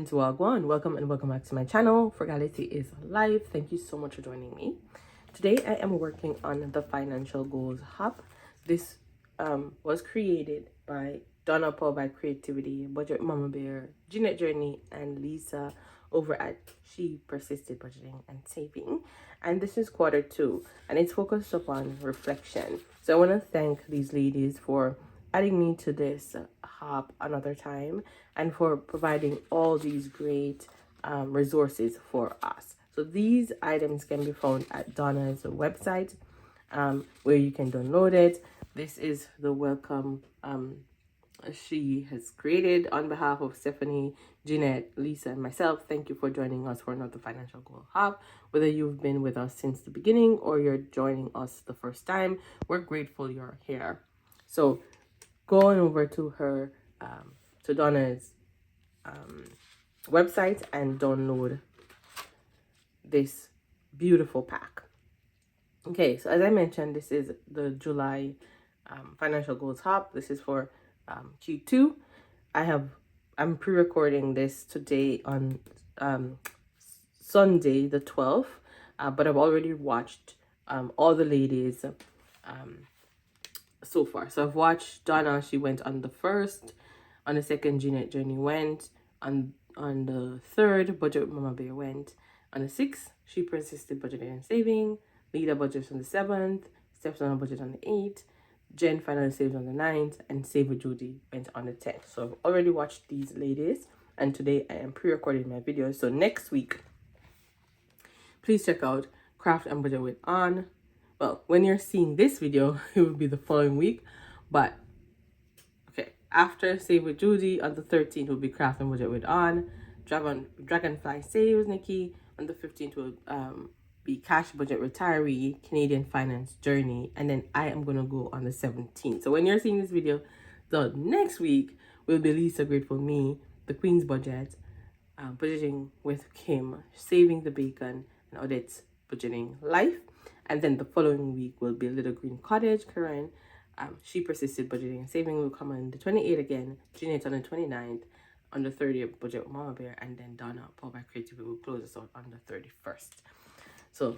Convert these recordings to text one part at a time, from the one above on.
Friends, wagwan, welcome and welcome back to my channel. Frugality is Life. Thank you so much for joining me. Today I am working on the Financial Goals Hub. This was created by Donna Paul by Creativity, Budget Mama Bear, Jeanette Journey, and Lisa over at She Persisted Budgeting and Saving. And this is quarter 2, and it's focused upon reflection. So I want to thank these ladies for adding me to this hub another time and for providing all these great resources for us. So these items can be found at Donna's website, where you can download it. This is the welcome she has created on behalf of Stephanie, Jeanette, Lisa, and myself. Thank you for joining us for another Financial Goal Hub. Whether you've been with us since the beginning or you're joining us the first time, we're grateful you're here. So go on over to her, to Donna's website and download this beautiful pack. Okay, so as I mentioned, this is the July Financial Goals Hub. This is for Q2. I'm pre-recording this today on Sunday the 12th, but I've already watched all the ladies so far. So I've watched Donna. She went on the 1st. On the 2nd, Jeanette Journey went. On the 3rd, Budget Mama Bear went. On the 6th, She Persisted Budgeting and Saving. Lida budgets on the 7th. Steps on a budget on the 8th. Jen finally saved on the 9th. And Save with Judy went on the 10th. So I've already watched these ladies. And today I am pre-recording my video. So next week, please check out Craft and Budget with On. Well, when you're seeing this video, it will be the following week. But okay, after Save with Judy on the 13th will be Craft and Budget with On. Dragonfly Saves Nikki on the 15th will be Cash Budget Retiree, Canadian Finance Journey, and then I am gonna go on the 17th. So when you're seeing this video, the next week will be Lisa Grateful Me, the Queen's Budget, Budgeting with Kim, Saving the Bacon, and Odette's Budgeting Life. And then the following week will be Little Green Cottage, Karen. She Persisted Budgeting and Saving will come on the 28th again. Jeanette on the 29th. On the 30th, Budget with Mama Bear. And then Donna, Paul by Creativity, will close us out on the 31st. So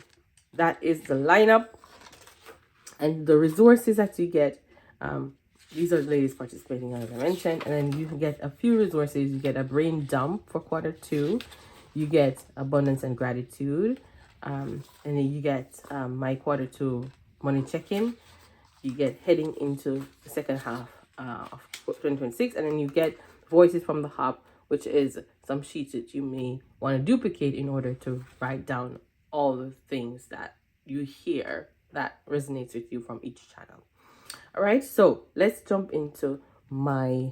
that is the lineup. And the resources that you get, these are the ladies participating, as I mentioned. And then you can get a few resources. You get a brain dump for quarter 2. You get Abundance and Gratitude. And then you get my quarter 2 money check-in. You get heading into the second half of 2026, and then you get Voices from the Hub, which is some sheets that you may want to duplicate in order to write down all the things that you hear that resonates with you from each channel. All right, so let's jump into my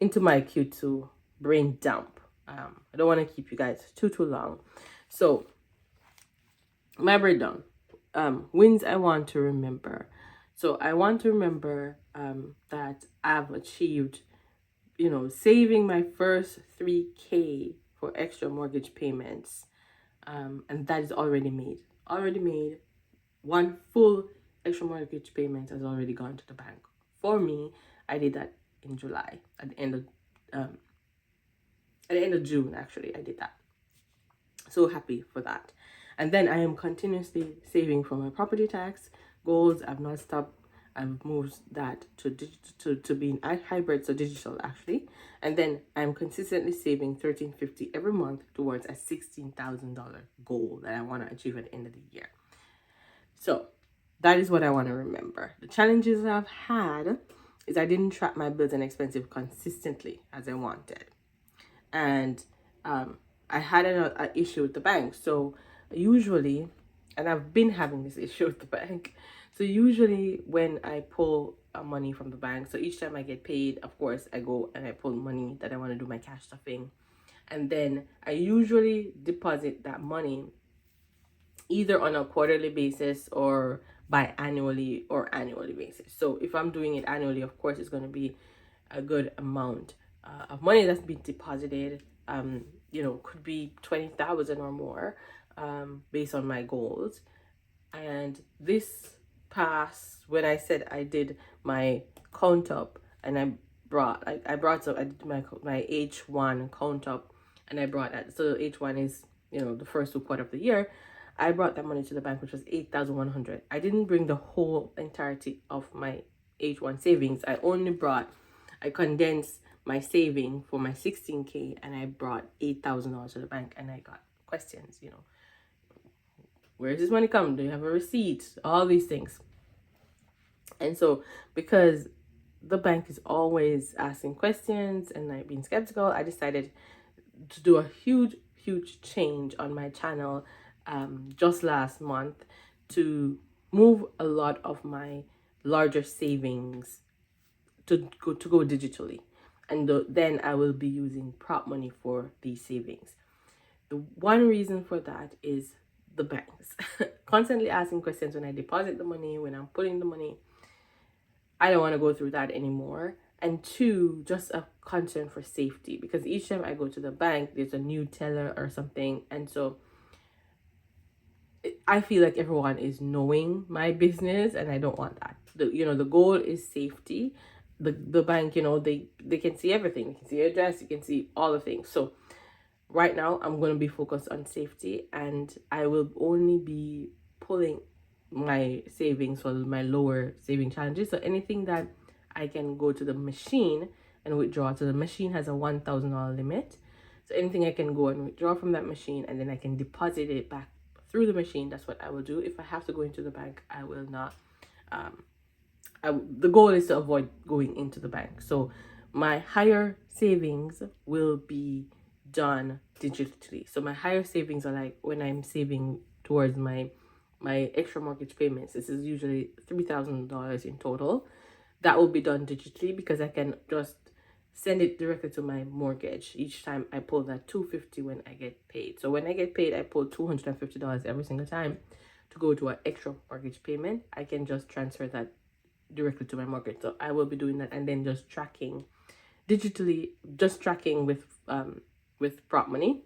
Q2 brain dump. I don't want to keep you guys too long. So my breakdown, wins I want to remember. So I want to remember that I've achieved, saving my first $3,000 for extra mortgage payments, and that is already made. One full extra mortgage payment has already gone to the bank for me. I did that in July at the end of June, actually. I did that. So happy for that. And then I am continuously saving for my property tax goals. I've not stopped. I've moved that to being hybrid, so digital actually. And then I'm consistently saving $1,350 every month towards a $16,000 goal that I want to achieve at the end of the year. So that is what I want to remember. The challenges I've had is I didn't track my bills and expenses consistently as I wanted. And I had an issue with the bank. So usually, and I've been having this issue with the bank. So usually when I pull money from the bank, so each time I get paid, of course, I go and I pull money that I want to do my cash stuffing. And then I usually deposit that money either on a quarterly basis or biannually or annually basis. So if I'm doing it annually, of course, it's going to be a good amount of money that's been deposited. Could be 20,000 or more, based on my goals. And this past, when I said I did my count up and I brought, I brought, so I did my H1 count up, and I brought that. So H1 is, the first 2 quarters of the year. I brought that money to the bank, which was 8,100. I didn't bring the whole entirety of my H1 savings. I condensed my saving for my 16K, and I brought $8,000 to the bank, and I got questions, where does this money come? Do you have a receipt? All these things. And so, because the bank is always asking questions and like being skeptical, I decided to do a huge change on my channel just last month to move a lot of my larger savings to go digitally, and then I will be using prop money for these savings. The one reason for that is the banks constantly asking questions when I deposit the money, when I'm putting the money. I don't want to go through that anymore. And two, just a concern for safety, because each time I go to the bank, there's a new teller or something. And so I feel like everyone is knowing my business, and I don't want that. The goal is safety. The bank, they can see everything. You can see your address, you can see all the things. So right now I'm going to be focused on safety, and I will only be pulling my savings for my lower saving challenges. So anything that I can go to the machine and withdraw. So the machine has a $1,000 limit. So anything I can go and withdraw from that machine, and then I can deposit it back through the machine, that's what I will do. If I have to go into the bank, I will not. The goal is to avoid going into the bank. So my higher savings will be done digitally. So my higher savings are like when I'm saving towards my extra mortgage payments. This is usually $3,000 in total. That will be done digitally, because I can just send it directly to my mortgage each time I pull that $250 when I get paid. So when I get paid, I pull $250 every single time to go to an extra mortgage payment. I can just transfer that directly to my mortgage. So I will be doing that, and then just tracking digitally, just tracking with prop money.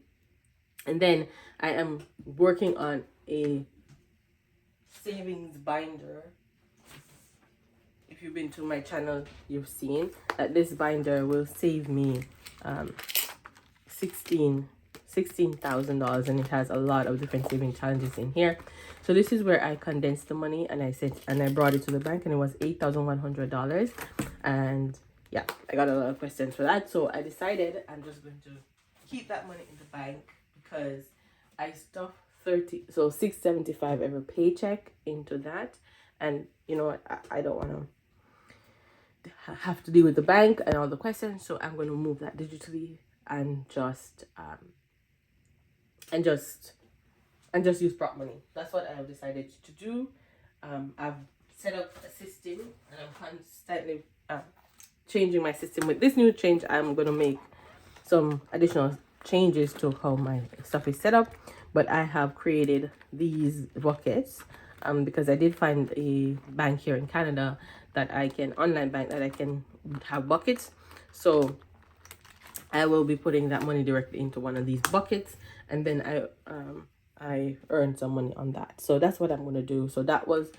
And then I am working on a savings binder. If you've been to my channel, you've seen that this binder will save me $16,000, and it has a lot of different saving challenges in here. So this is where I condensed the money, and I brought it to the bank, and it was $8,100. And yeah, I got a lot of questions for that. So I decided I'm just going to keep that money in the bank, because I stuff $675 every paycheck into that. And I don't want to have to deal with the bank and all the questions, so I'm going to move that digitally and just use prop money. That's what I have decided to do. I've set up a system, and I'm constantly changing my system. With this new change, I'm going to make some additional changes to how my stuff is set up, but I have created these buckets because I did find a bank here in Canada online bank that I can have buckets. So I will be putting that money directly into one of these buckets, and then I earn some money on that. So that's what I'm going to do. So that was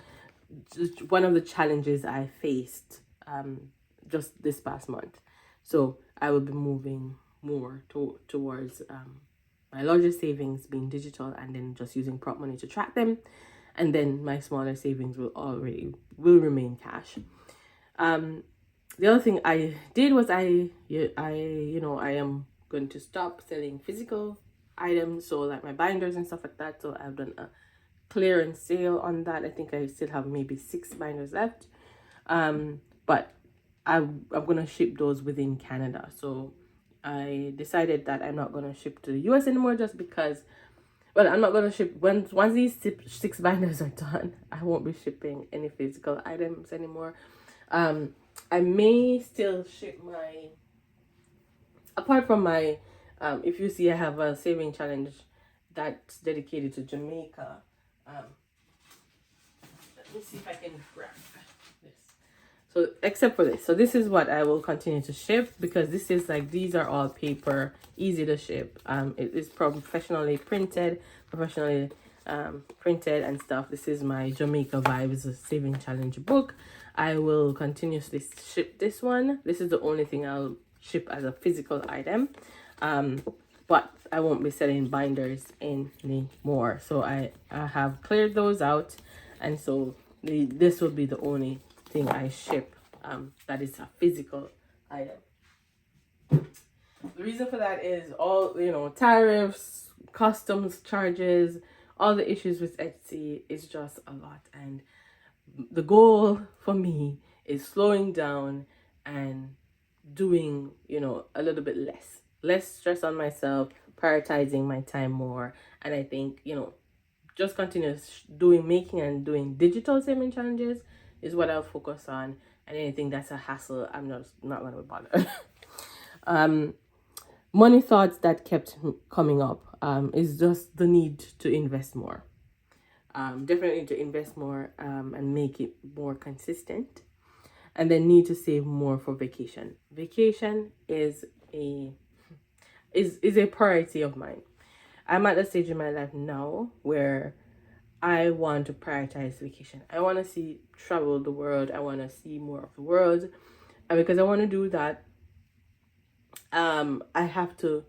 just one of the challenges I faced just this past month. So I will be moving more towards my larger savings being digital, and then just using prop money to track them, and then my smaller savings will remain cash. The other thing I did was I am going to stop selling physical items, so like my binders and stuff like that. So I've done a clearance sale on that. I think I still have maybe 6 binders left, but I'm gonna ship those within Canada. So I decided that I'm not gonna ship to the US anymore, just because, well, I'm not gonna ship once these 6 binders are done. I won't be shipping any physical items anymore. I may still ship apart from my if you see, I have a saving challenge that's dedicated to Jamaica. Let me see if I can grab this. So except for this, so this is what I will continue to ship, because this is like, these are all paper, easy to ship. It is professionally printed and stuff. This is my Jamaica Vibes Saving Challenge book. I will continuously ship this one. This is the only thing I'll ship as a physical item. But I won't be selling binders anymore. So I have cleared those out, and so this will be the only thing I ship that is a physical item. The reason for that is all, tariffs, customs charges, all the issues with Etsy is just a lot. And the goal for me is slowing down and doing, a little bit less stress on myself, prioritizing my time more. And I think, just continue making and doing digital saving challenges is what I'll focus on. And anything that's a hassle, I'm just not going to be bothered. Money thoughts that kept coming up is just the need to invest more. Definitely need to invest more and make it more consistent. And then need to save more for vacation. Vacation is a priority of mine. I'm at a stage in my life now where I want to prioritize vacation. I want to travel the world. I want to see more of the world. And because I want to do that, I have to,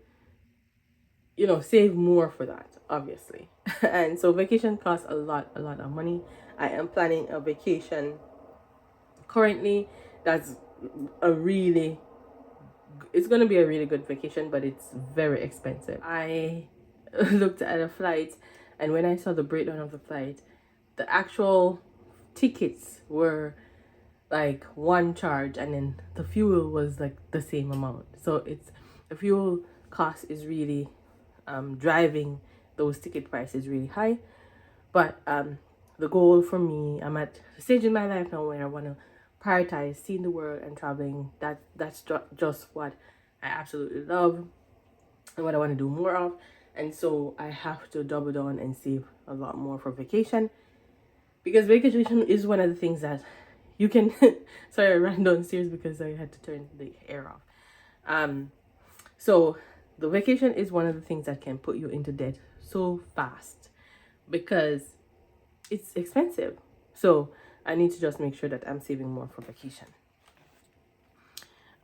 save more for that, obviously. And so vacation costs a lot of money. I am planning a vacation currently that's it's going to be a really good vacation, but it's very expensive. I looked at a flight, and when I saw the breakdown of the flight, the actual tickets were like one charge, and then the fuel was like the same amount. So the fuel cost is really driving those ticket prices really high. But the goal for me, I'm at a stage in my life now where I want to prioritize seeing the world and traveling. That's just what I absolutely love and what I want to do more of. And so I have to double down and save a lot more for vacation, because vacation is one of the things that you can sorry, I ran downstairs because I had to turn the air off. So the vacation is one of the things that can put you into debt so fast because it's expensive. So I need to just make sure that I'm saving more for vacation.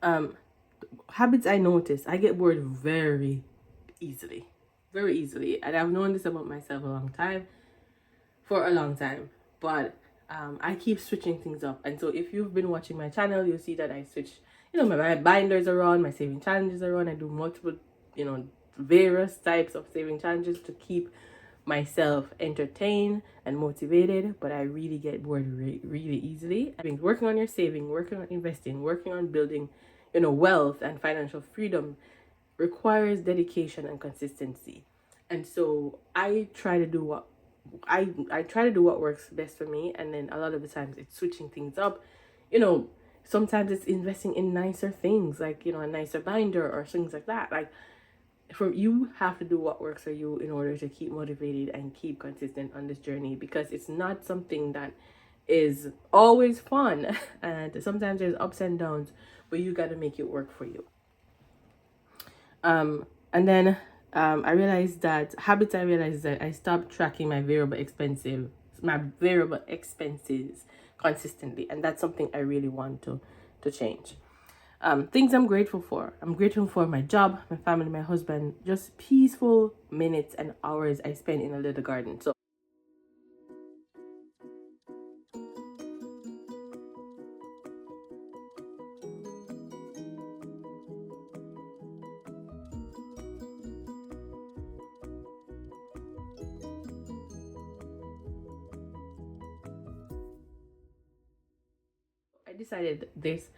Habits I notice, I get bored very easily. Very easily. And I've known this about myself for a long time. But I keep switching things up. And so if you've been watching my channel, you'll see that I switch, my binders around, my saving challenges around. I do multiple, various types of saving challenges to keep myself entertained and motivated. But I really get bored really easily. I think working on your saving, working on investing, working on building, wealth and financial freedom requires dedication and consistency. And so I try to do what works best for me, and then a lot of the times it's switching things up. Sometimes it's investing in nicer things, like a nicer binder or things like that. Like, you have to do what works for you in order to keep motivated and keep consistent on this journey, because it's not something that is always fun and sometimes there's ups and downs, but you got to make it work for you. And then I realized that I stopped tracking my variable expenses consistently, and that's something I really want to change. Things I'm grateful for. I'm grateful for my job, my family, my husband, just peaceful minutes and hours I spend in a little garden. So I decided this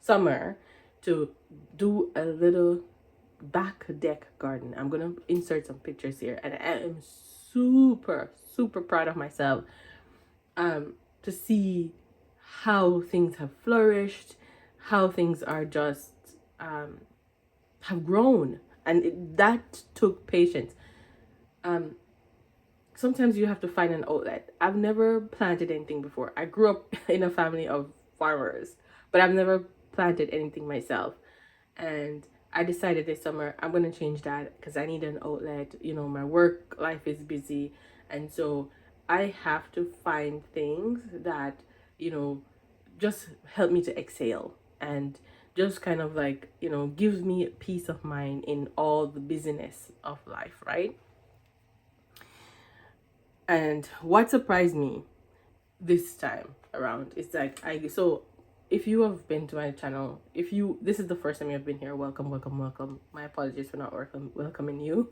summer to do a little back deck garden. I'm gonna insert some pictures here, and I am super proud of myself to see how things have flourished, how things are just have grown, and that took patience. Sometimes you have to find an outlet. I've never planted anything before. I grew up in a family of farmers, but I've never planted anything myself. And I decided this summer I'm going to change that because I need an outlet. My work life is busy. And so I have to find things that, just help me to exhale and just kind of like, gives me peace of mind in all the busyness of life, right? And what surprised me this time around is like, if you have been to my channel, if you this is the first time you've been here, welcome. My apologies for not welcoming you,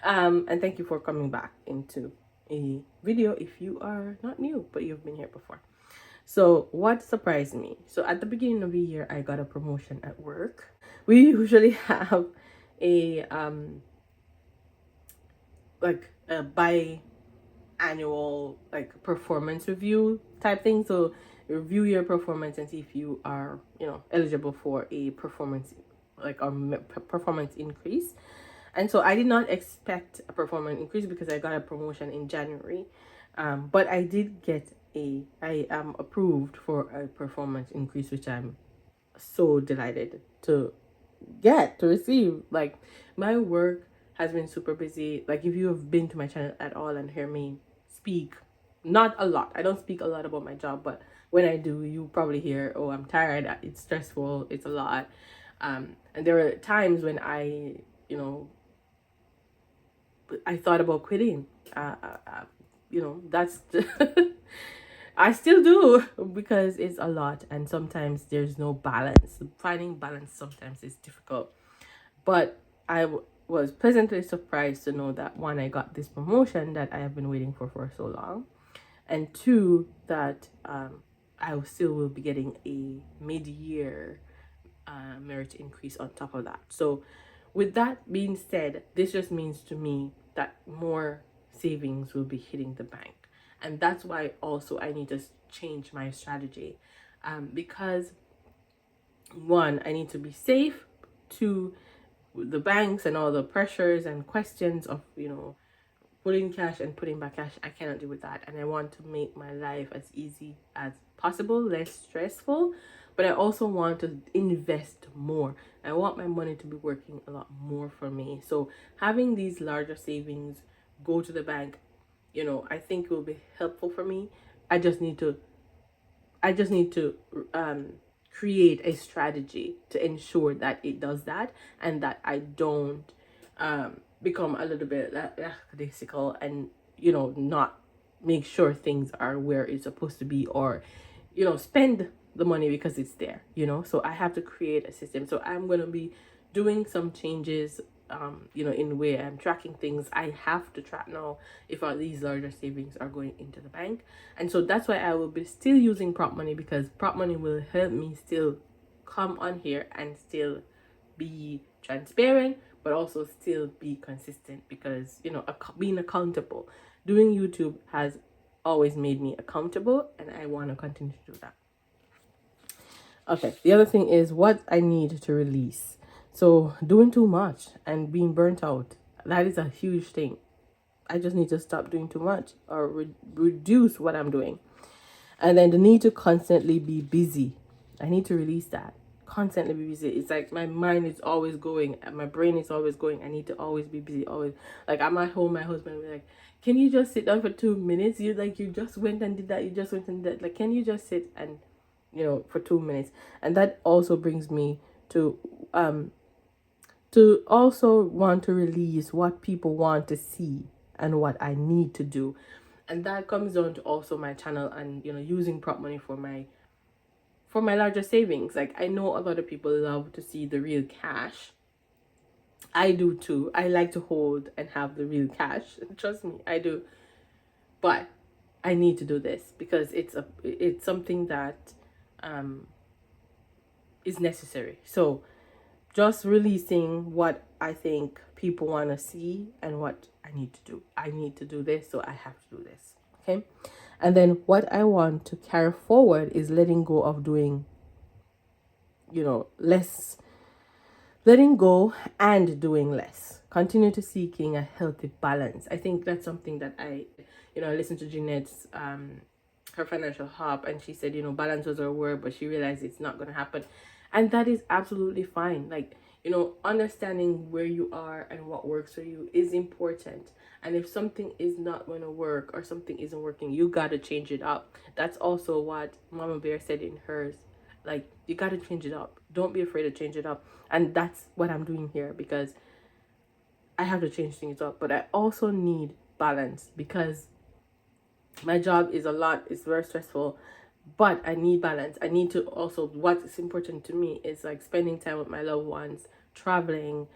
and thank you for coming back into a video if you are not new but you've been here before. So what surprised me, so at the beginning of the year I got a promotion at work. We usually have a like a annual like performance review type thing. So review your performance and see if you are eligible for a performance performance increase. And so I did not expect a performance increase because I got a promotion in January, but I am approved for a performance increase, which I'm so delighted to receive. Like, my work has been super busy. Like, if you have been to my channel at all and hear me speak, not a lot, I don't speak a lot about my job, but when I do, you probably hear, oh, I'm tired, it's stressful, it's a lot. And there were times when I thought about quitting. That's I still do, because it's a lot, and sometimes there's no balance. Finding balance sometimes is difficult. But I was pleasantly surprised to know that, one, I got this promotion that I have been waiting for so long, and two, that I still will be getting a mid-year merit increase on top of that. So with that being said, this just means to me that more savings will be hitting the bank. And that's why also I need to change my strategy, because one, I need to be safe. Two, the banks and all the pressures and questions of putting cash and putting back cash, I cannot deal with that. And I want to make my life as easy as possible, less stressful. But I also want to invest more. I want my money to be working a lot more for me. So having these larger savings go to the bank, I think will be helpful for me. I just need to create a strategy to ensure that it does that, and that I don't become a little bit lackadaisical and not make sure things are where it's supposed to be, or spend the money because it's there. So I have to create a system. So I'm going to be doing some changes in the way I'm tracking things. I have to track now if these larger savings are going into the bank. And so that's why I will be still using prop money, because prop money will help me still come on here and still be transparent, but also still be consistent, because being accountable, doing YouTube has always made me accountable, and I want to continue to do that. Okay, the other thing is what I need to release. So doing too much and being burnt out, that is a huge thing. I just need to stop doing too much, or reduce what I'm doing. And then the need to constantly be busy. I need to release that. Constantly be busy. It's like my mind is always going, and my brain is always going. I need to always be busy. Always. Like, I'm at home, my husband will be like, can you just sit down for 2 minutes? You just went and did that. You just went and did that. Like, can you just sit and for 2 minutes? And that also brings me to also want to release what people want to see and what I need to do. And that comes down to also my channel and using prop money for my larger savings. Like, I know a lot of people love to see the real cash. I do too. I like to hold and have the real cash. Trust me, I do. But I need to do this because it's something that is necessary. So just releasing what I think people want to see and what I need to do. I need to do this, so I have to do this. Okay. And then what I want to carry forward is letting go of doing, less, letting go and doing less. Continue to seeking a healthy balance. I think that's something that I listened to Jeanette's, her financial hub, and she said, balance was her word, but she realized it's not going to happen. And that is absolutely fine. Like, understanding where you are and what works for you is important. And if something is not going to work or something isn't working, you got to change it up. That's also what Mama Bear said in hers. Like, you got to change it up. Don't be afraid to change it up. And that's what I'm doing here, because I have to change things up. But I also need balance, because my job is a lot. It's very stressful, but I need balance. I need to also, what's important to me is like spending time with my loved ones, traveling,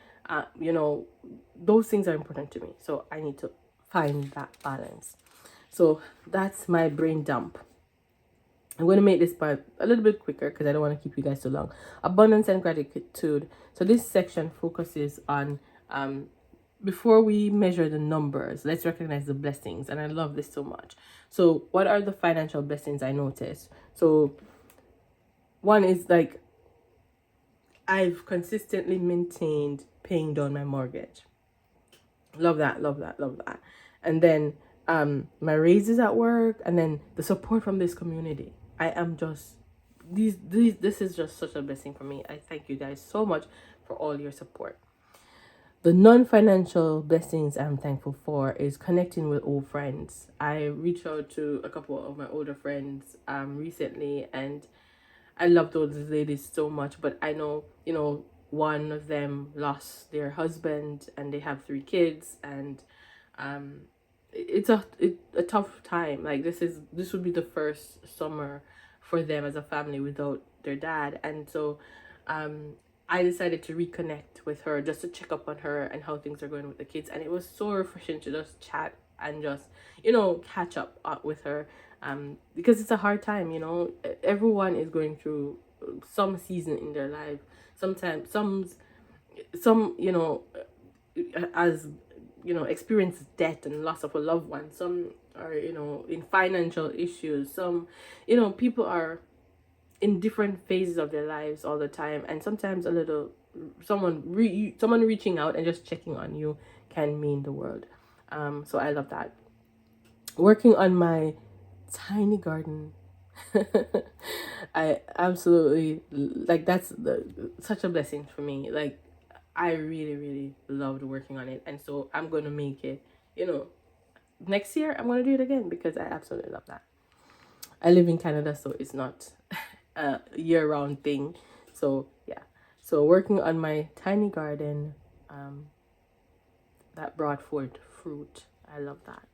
those things are important to me. So I need to find that balance. So that's my brain dump. I'm going to make this part a little bit quicker because I don't want to keep you guys too long. Abundance and gratitude. So this section focuses on before we measure the numbers, let's recognize the blessings. And I love this so much. So what are the financial blessings I noticed? So one is like, I've consistently maintained paying down my mortgage. Love that, love that, love that. And then my raises at work, and then the support from this community. I am just this is just such a blessing for me. I thank you guys so much for all your support. The non-financial blessings I'm thankful for is connecting with old friends. I reached out to a couple of my older friends recently, and I love those ladies so much. But I know, one of them lost their husband and they have 3 kids, and it's a tough time. Like, this would be the first summer for them as a family without their dad. And so I decided to reconnect with her just to check up on her and how things are going with the kids. And it was so refreshing to just chat and just, catch up with her. Because it's a hard time, everyone is going through some season in their life. Sometimes some, as experience death and loss of a loved one. Some are, in financial issues. Some, people are in different phases of their lives all the time, and sometimes a little someone reaching out and just checking on you can mean the world. So I love that. Working on my tiny garden. I absolutely, like, that's such a blessing for me. Like, I really, really loved working on it, and so I'm gonna make it, next year I'm gonna do it again, because I absolutely love that. I live in Canada, so it's not a year-round thing. So yeah, so working on my tiny garden that brought forth fruit. I love that.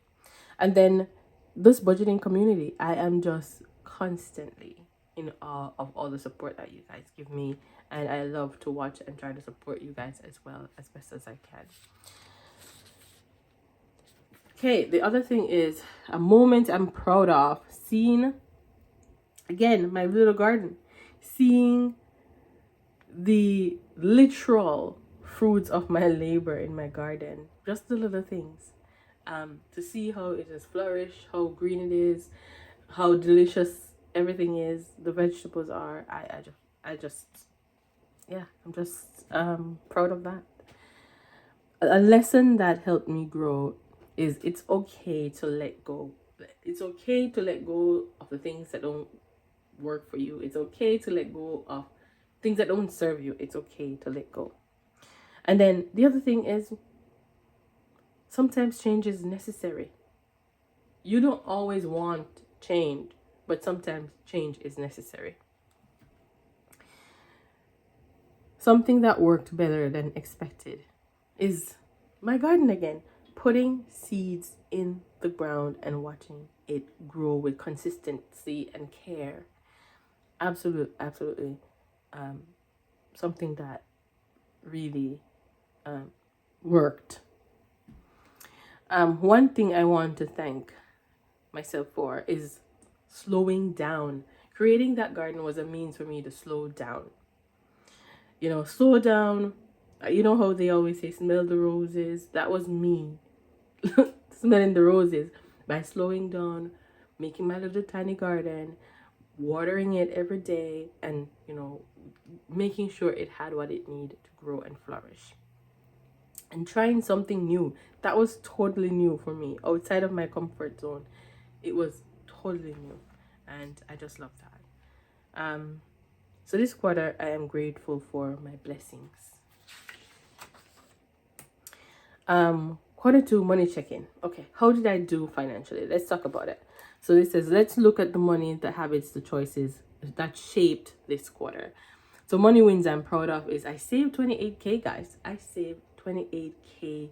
And then this budgeting community, I am just constantly in awe of all the support that you guys give me, and I love to watch and try to support you guys as well, as best as I can. Okay, the other thing is a moment I'm proud of. Seeing, again, my little garden. Seeing the literal fruits of my labor in my garden. Just the little things. To see how it has flourished, how green it is, how delicious everything is, the vegetables are. I'm just proud of that. A lesson that helped me grow is it's okay to let go. It's okay to let go of the things that don't work for you. It's okay to let go of things that don't serve you. It's okay to let go. And then the other thing is, sometimes change is necessary. You don't always want change, but sometimes change is necessary. Something that worked better than expected is my garden again. Putting seeds in the ground and watching it grow with consistency and care. Absolutely. Something that really worked. One thing I want to thank myself for is slowing down. Creating that garden was a means for me to slow down. Slow down. You know how they always say, smell the roses? That was me smelling the roses by slowing down, making my little tiny garden, watering it every day, and, making sure it had what it needed to grow and flourish. And trying something new. That was totally new for me. Outside of my comfort zone. It was totally new. And I just love that. So this quarter, I am grateful for my blessings. Quarter two, money check-in. Okay, how did I do financially? Let's talk about it. So this says, let's look at the money, the habits, the choices that shaped this quarter. So money wins I'm proud of is I saved 28K, guys. I saved 28K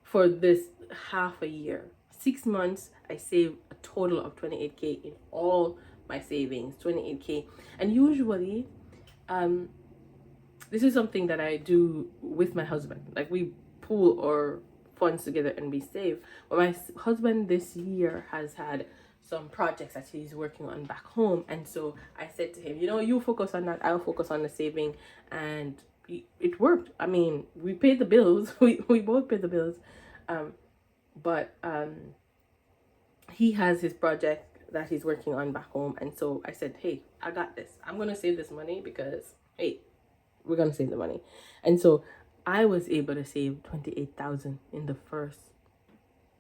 for this half a year. 6 months, I saved a total of 28K in all my savings, 28K. And usually, this is something that I do with my husband. Like we pool our funds together and we save. But my husband this year has had some projects that he's working on back home, and so I said to him, you focus on that, I'll focus on the saving, and it worked. I mean, we paid the bills. We both paid the bills, but he has his project that he's working on back home, and so I said, hey, I got this. I'm gonna save this money because hey, we're gonna save the money. And so I was able to save 28,000 in the first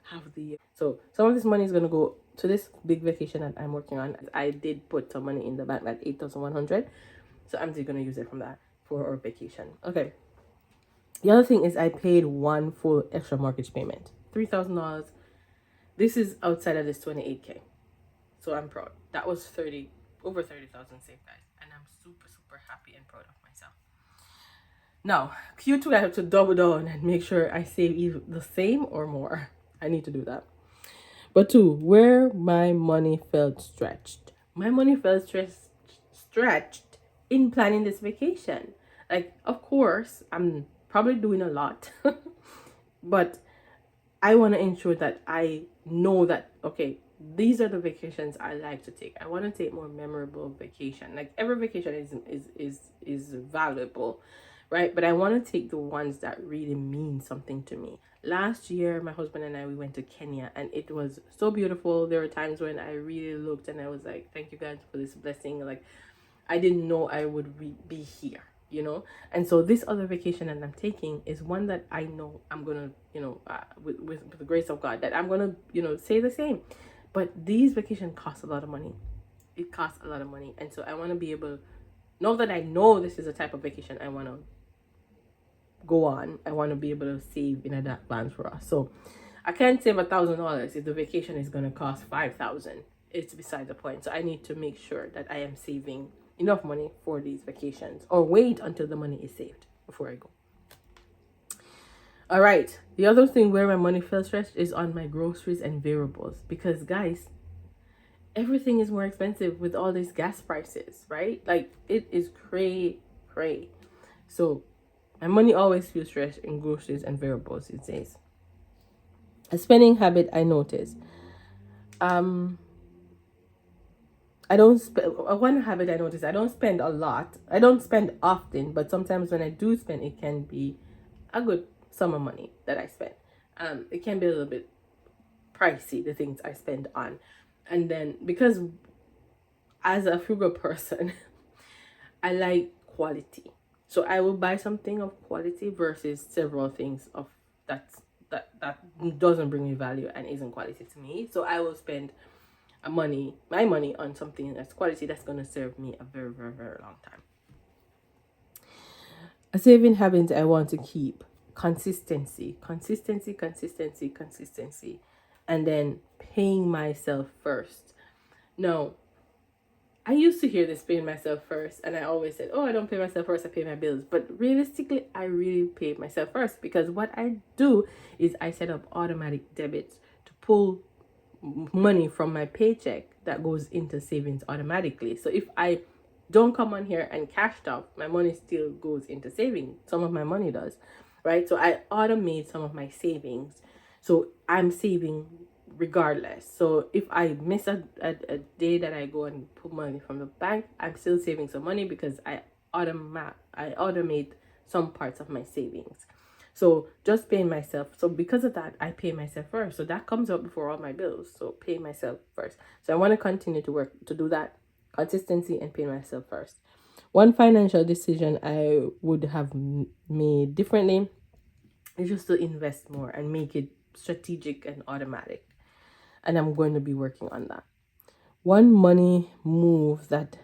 half of the year. So some of this money is gonna go to this big vacation that I'm working on. I did put some money in the bank, like 8,100. So I'm just gonna use it from that for our vacation. Okay. The other thing is I paid one full extra mortgage payment, $3,000. This is outside of this 28K. So I'm proud. That was over 30,000 saved, guys, and I'm super happy and proud of myself. Now, Q2, I have to double down and make sure I save either the same or more. I need to do that. But two, where my money felt stretched. My money felt stretched in planning this vacation. Like, of course, I'm probably doing a lot, but I want to ensure that I know that, okay, these are the vacations I like to take. I want to take more memorable vacation. Like every vacation is valuable, right? But I want to take the ones that really mean something to me. Last year, my husband and I, we went to Kenya, and it was so beautiful. There were times when I really looked and I was like, thank you guys for this blessing. Like, I didn't know I would be here, And so this other vacation that I'm taking is one that I know I'm going to, with the grace of God, that I'm going to, say the same. But these vacations cost a lot of money. It costs a lot of money. And so I want to be able, now that I know this is a type of vacation I want to go on, I want to be able to save in advance for us. So I can't save $1,000 if the vacation is going to cost $5,000. It's beside the point. So I need to make sure that I am saving enough money for these vacations, or wait until the money is saved before I go. All right. The other thing where my money fell stretched is on my groceries and variables, because guys, everything is more expensive with all these gas prices, right? Like it is cray. So my money always feels stretched in groceries and variables these days. A spending habit I noticed. I don't spend. One habit I noticed, I don't spend a lot. I don't spend often, but sometimes when I do spend, it can be a good sum of money that I spend. It can be a little bit pricey, the things I spend on. And then because as a frugal person, I like quality. So I will buy something of quality versus several things of that doesn't bring me value and isn't quality to me. So I will spend my money on something that's quality, that's going to serve me a very long time. A saving habit I want to keep: consistency, and then paying myself first. Now, I used to hear this, paying myself first, and I always said, oh, I don't pay myself first, I pay my bills. But realistically, I really pay myself first, because what I do is I set up automatic debits to pull money from my paycheck that goes into savings automatically. So if I don't come on here and cash out, my money still goes into savings. Some of my money does, right? So I automate some of my savings, so I'm saving regardless. So if I miss a day that I go and put money from the bank, I'm still saving some money because I automate some parts of my savings. So just paying myself. So because of that, I pay myself first. So that comes up before all my bills. So pay myself first. So I want to continue to work to do that. Consistency and pay myself first. One financial decision I would have made differently is just to invest more and make it strategic and automatic. And I'm going to be working on that. One money move that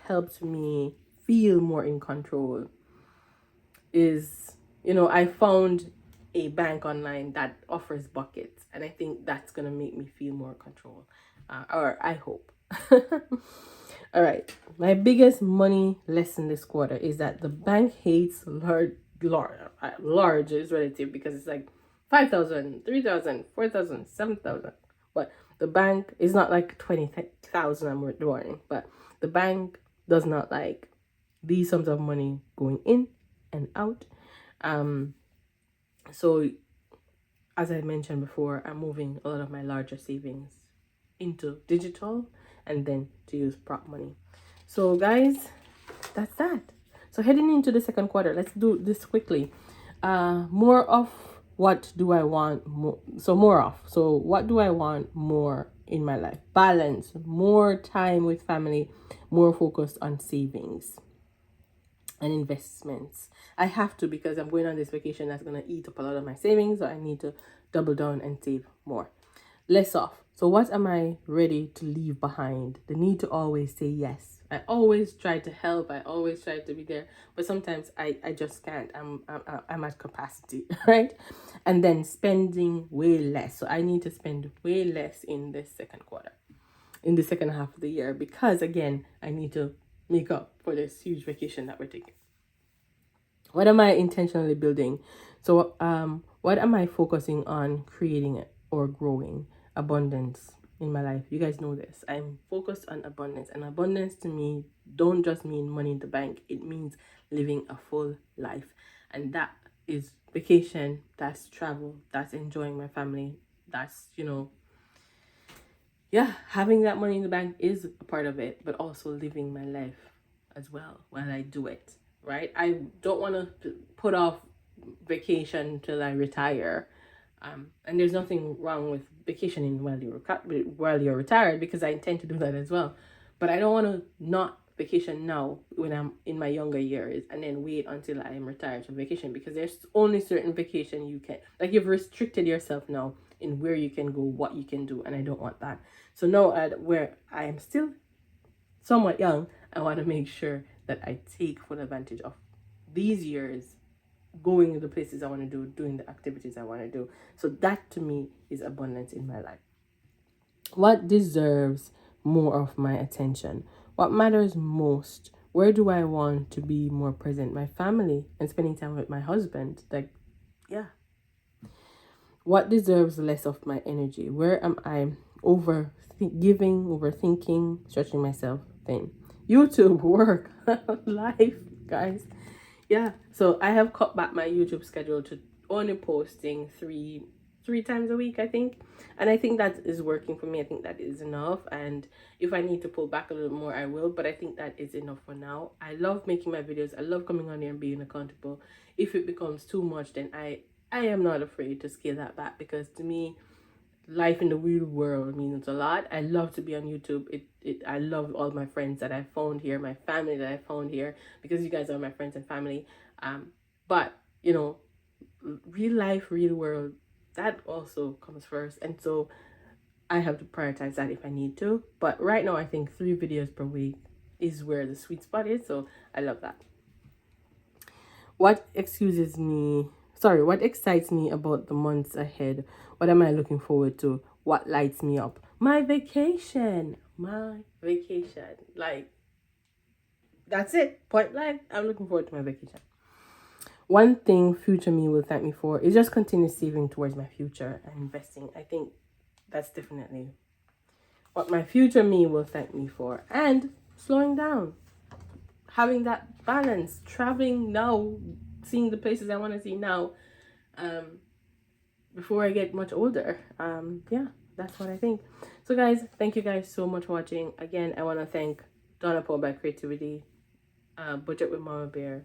helps me feel more in control is, I found a bank online that offers buckets, and I think that's gonna make me feel more control, or I hope. All right, my biggest money lesson this quarter is that the bank hates large is relative, because it's like 5,000, 3,000, 4,000, 7,000. But the bank is not like 20,000 I'm withdrawing, but the bank does not like these sums of money going in and out. So as I mentioned before, I'm moving a lot of my larger savings into digital and then to use prop money. So guys, that's that. So heading into the second quarter, let's do this quickly. More of what do I want more? So what do I want more in my life? Balance, more time with family, more focused on savings and investments. I have to, because I'm going on this vacation that's going to eat up a lot of my savings, so I need to double down and save more. Less off. So what am I ready to leave behind? The need to always say yes. I always try to help. I always try to be there, but sometimes I just can't. I'm at capacity, right? And then spending way less. So I need to spend way less in this second quarter, in the second half of the year, because again, I need to make up for this huge vacation that we're taking. What am I intentionally building? So what am I focusing on creating or growing? Abundance in my life. You guys know this. I'm focused on abundance, and abundance to me don't just mean money in the bank. It means living a full life, and that is vacation, that's travel, that's enjoying my family, that's, having that money in the bank is a part of it, but also living my life as well while I do it, right? I don't want to put off vacation till I retire. And there's nothing wrong with vacationing while you're retired, because I intend to do that as well. But I don't want to not vacation now when I'm in my younger years and then wait until I am retired to vacation, because there's only certain vacation you can, like, you've restricted yourself now in where you can go, what you can do, and I don't want that. So now, where I am still somewhat young, I want to make sure that I take full advantage of these years, going to the places I want to do, doing the activities I want to do. So that to me is abundance in my life. What deserves more of my attention? What matters most? Where do I want to be more present? My family and spending time with my husband. What deserves less of my energy? Where am I overthinking, stretching myself thin? YouTube, work, life, guys. So I have cut back my YouTube schedule to only posting three times a week, I think, and I think that is working for me. I think that is enough, and if I need to pull back a little more, I will, but I think that is enough for now. I love making my videos. I love coming on here and being accountable. If it becomes too much, then I am not afraid to scale that back, because to me, life in the real world means a lot. I love to be on YouTube. I love all my friends that I found here, my family that I found here, because you guys are my friends and family. But real life, real world, that also comes first, and so I have to prioritize that if I need to. But right now, I think 3 videos per week is where the sweet spot is, so I love that. What excites me about the months ahead? What am I looking forward to? What lights me up? My vacation. Like, that's it. Point blank. I'm looking forward to my vacation. One thing future me will thank me for is just continue saving towards my future and investing. I think that's definitely what my future me will thank me for. And slowing down. Having that balance. Traveling now. Seeing the places I want to see now. Before I get much older. That's what I think. So guys, thank you guys so much for watching. Again, I want to thank Donna Paul by Creativity, Budget with Mama Bear,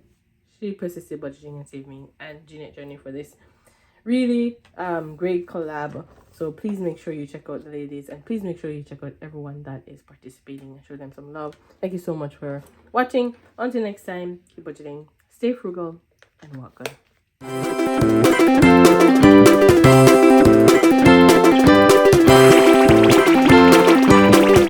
She Persisted Budgeting and Saving, and Jeanette Journey for this really great collab. So please make sure you check out the ladies, and please make sure you check out everyone that is participating and show them some love. Thank you so much for watching. Until next time, keep budgeting, stay frugal, and walk good.